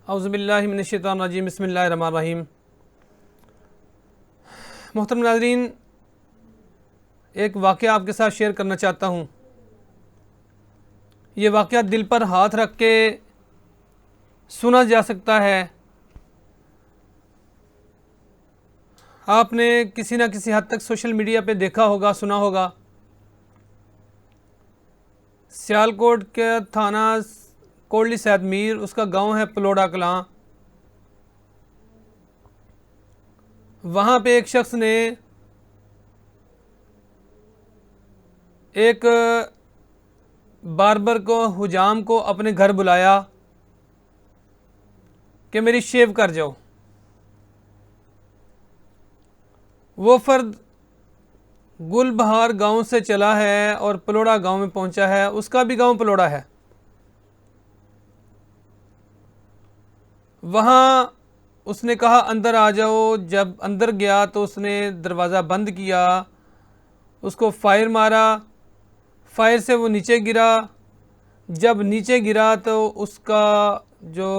اعوذ باللہ من الشیطان الرجیم بسم اللہ الرحمن الرحیم۔ محترم ناظرین، ایک واقعہ آپ کے ساتھ شیئر کرنا چاہتا ہوں۔ یہ واقعہ دل پر ہاتھ رکھ کے سنا جا سکتا ہے۔ آپ نے کسی نہ کسی حد تک سوشل میڈیا پہ دیکھا ہوگا، سنا ہوگا۔ سیالکوٹ کے تھانہ کوٹلی سید میر، اس کا گاؤں ہے پلوڑا کلاں۔ وہاں پہ ایک شخص نے ایک باربر کو، حجام کو اپنے گھر بلایا کہ میری شیو کر جاؤ۔ وہ فرد گل بہار گاؤں سے چلا ہے اور پلوڑا گاؤں میں پہنچا ہے۔ اس کا بھی گاؤں پلوڑا ہے۔ وہاں اس نے کہا اندر آ جاؤ۔ جب اندر گیا تو اس نے دروازہ بند کیا، اس کو فائر مارا، فائر سے وہ نیچے گرا۔ جب نیچے گرا تو اس کا جو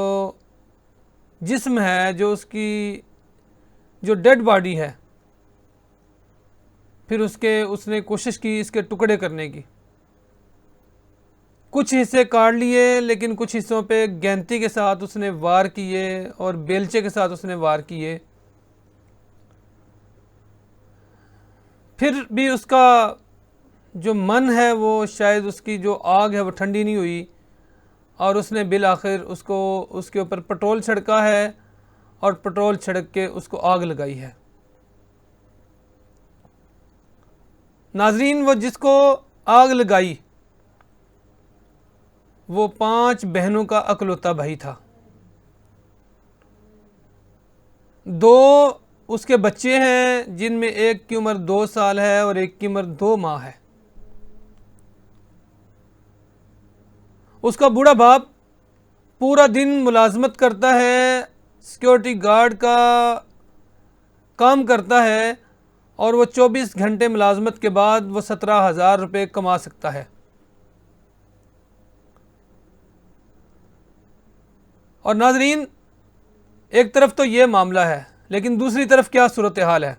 جسم ہے، جو اس کی جو ڈیڈ باڈی ہے، پھر اس نے کوشش کی اس کے ٹکڑے کرنے کی۔ کچھ حصے کاٹ لیے، لیکن کچھ حصوں پہ گینتی کے ساتھ اس نے وار کیے اور بیلچے کے ساتھ اس نے وار کیے۔ پھر بھی اس کا جو من ہے، وہ شاید اس کی جو آگ ہے وہ ٹھنڈی نہیں ہوئی، اور اس نے بالآخر اس کے اوپر پٹرول چھڑکا ہے اور پٹرول چھڑک کے اس کو آگ لگائی ہے۔ ناظرین، وہ جس کو آگ لگائی وہ 5 بہنوں کا اکلوتا بھائی تھا۔ 2 اس کے بچے ہیں، جن میں ایک کی عمر 2 سال ہے اور ایک کی عمر 2 ماہ ہے۔ اس کا بوڑھا باپ پورا دن ملازمت کرتا ہے، سیکیورٹی گارڈ کا کام کرتا ہے، اور وہ 24 گھنٹے ملازمت کے بعد وہ 17,000 روپے کما سکتا ہے۔ اور ناظرین، ایک طرف تو یہ معاملہ ہے، لیکن دوسری طرف کیا صورتحال ہے۔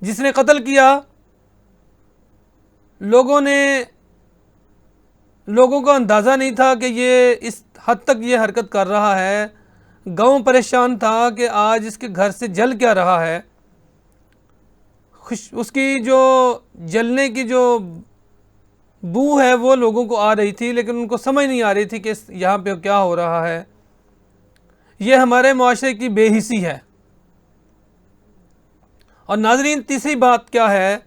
جس نے قتل کیا، لوگوں کو اندازہ نہیں تھا کہ یہ اس حد تک یہ حرکت کر رہا ہے۔ گاؤں پریشان تھا کہ آج اس کے گھر سے جل کیا رہا ہے۔ اس کی جو جلنے کی جو بو ہے وہ لوگوں کو آ رہی تھی، لیکن ان کو سمجھ نہیں آ رہی تھی کہ یہاں پہ کیا ہو رہا ہے۔ یہ ہمارے معاشرے کی بے حسی ہے۔ اور ناظرین، تیسری بات کیا ہے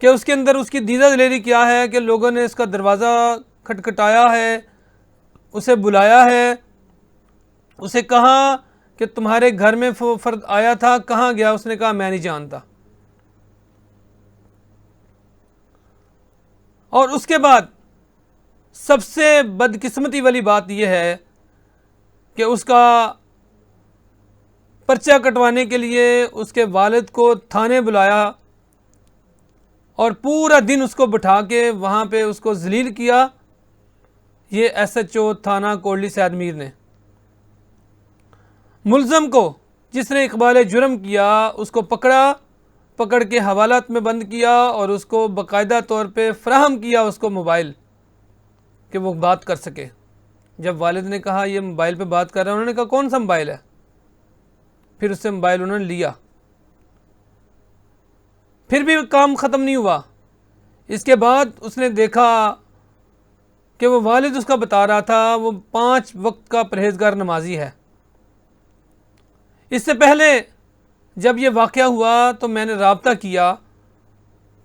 کہ اس کے اندر اس کی دیدہ دلیری کیا ہے کہ لوگوں نے اس کا دروازہ کھٹکھٹایا ہے، اسے بلایا ہے، اسے کہا کہ تمہارے گھر میں فرد آیا تھا، کہاں گیا؟ اس نے کہا میں نہیں جانتا۔ اور اس کے بعد سب سے بدقسمتی والی بات یہ ہے کہ اس کا پرچہ کٹوانے کے لیے اس کے والد کو تھانے بلایا اور پورا دن اس کو بٹھا کے وہاں پہ اس کو ذلیل کیا۔ یہ SHO تھانہ کوٹلی سید میر نے ملزم کو، جس نے اقبال جرم کیا، اس کو پکڑ کے حوالات میں بند کیا اور اس کو باقاعدہ طور پہ فراہم کیا اس کو موبائل کہ وہ بات کر سکے۔ جب والد نے کہا یہ موبائل پہ بات کر رہا ہے، انہوں نے کہا کون سا موبائل ہے؟ پھر اس سے موبائل انہوں نے لیا۔ پھر بھی کام ختم نہیں ہوا۔ اس کے بعد اس نے دیکھا کہ وہ والد اس کا بتا رہا تھا وہ 5 وقت کا پرہیزگار نمازی ہے۔ اس سے پہلے جب یہ واقعہ ہوا تو میں نے رابطہ کیا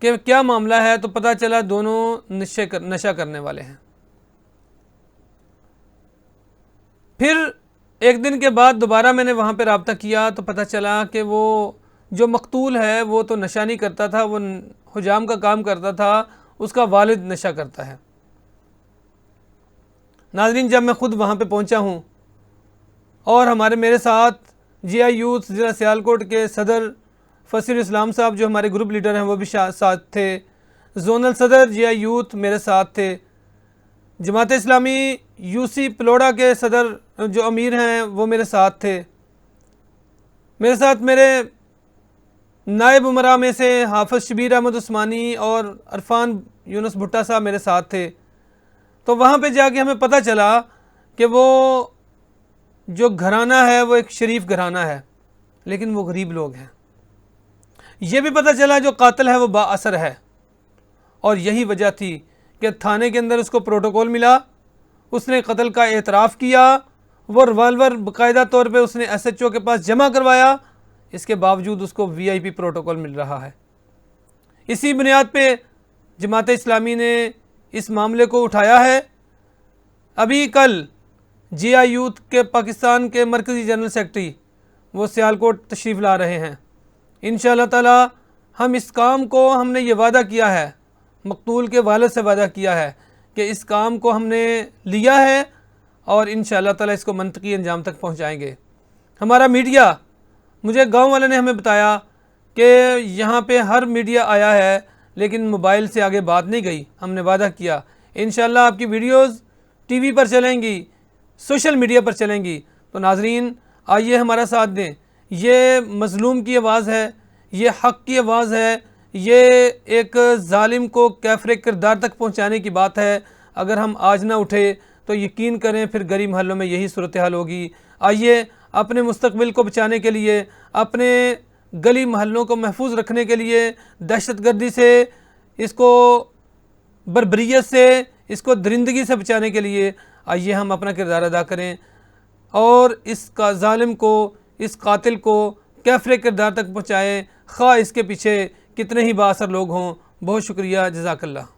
کہ کیا معاملہ ہے، تو پتہ چلا دونوں نشہ کرنے والے ہیں۔ پھر ایک دن کے بعد دوبارہ میں نے وہاں پہ رابطہ کیا تو پتہ چلا کہ وہ جو مقتول ہے وہ تو نشہ نہیں کرتا تھا، وہ حجام کا کام کرتا تھا، اس کا والد نشہ کرتا ہے۔ ناظرین، جب میں خود وہاں پہ پہنچا ہوں اور میرے ساتھ GI یوتھ ضلع سیالکوٹ کے صدر فصیل اسلام صاحب جو ہمارے گروپ لیڈر ہیں وہ بھی ساتھ تھے، زونل صدر GI یوتھ میرے ساتھ تھے، جماعت اسلامی UC پلوڑا کے صدر جو امیر ہیں وہ میرے ساتھ تھے. میرے ساتھ میرے نائب امراء میں سے حافظ شبیر احمد عثمانی اور عرفان یونس بھٹا صاحب میرے ساتھ تھے. تو وہاں پہ جا کے ہمیں پتہ چلا کہ وہ جو گھرانہ ہے وہ ایک شریف گھرانہ ہے لیکن وہ غریب لوگ ہیں. یہ بھی پتہ چلا جو قاتل ہے وہ با اثر ہے، اور یہی وجہ تھی کہ تھانے کے اندر اس کو پروٹوکول ملا، اس نے قتل کا اعتراف کیا، وہ ریوالور باقاعدہ طور پہ اس نے SHO کے پاس جمع کروایا، اس کے باوجود اس کو VIP پروٹوکول مل رہا ہے. اسی بنیاد پہ جماعت اسلامی نے اس معاملے کو اٹھایا ہے. ابھی کل GI یوتھ کے پاکستان کے مرکزی جنرل سیکرٹری وہ سیالکوٹ تشریف لا رہے ہیں. انشاءاللہ تعالی ہم اس کام کو، ہم نے یہ وعدہ کیا ہے، مقتول کے والد سے وعدہ کیا ہے کہ اس کام کو ہم نے لیا ہے اور انشاءاللہ تعالی اس کو منطقی انجام تک پہنچائیں گے. ہمارا میڈیا، مجھے گاؤں والے نے ہمیں بتایا کہ یہاں پہ ہر میڈیا آیا ہے لیکن موبائل سے آگے بات نہیں گئی. ہم نے وعدہ کیا انشاءاللہ آپ کی ویڈیوز ٹی وی پر چلیں گی، سوشل میڈیا پر چلیں گی. تو ناظرین آئیے ہمارا ساتھ دیں. یہ مظلوم کی آواز ہے، یہ حق کی آواز ہے، یہ ایک ظالم کو کیفر کردار تک پہنچانے کی بات ہے. اگر ہم آج نہ اٹھے تو یقین کریں پھر گلی محلوں میں یہی صورتحال ہوگی. آئیے اپنے مستقبل کو بچانے کے لیے، اپنے گلی محلوں کو محفوظ رکھنے کے لیے، دہشت گردی سے، اس کو بربریت سے، اس کو درندگی سے بچانے کے لیے آئیے ہم اپنا کردار ادا کریں اور اس کا ظالم کو، اس قاتل کو کیفر کردار تک پہنچائیں، خواہ اس کے پیچھے کتنے ہی با اثر لوگ ہوں. بہت شکریہ، جزاک اللہ.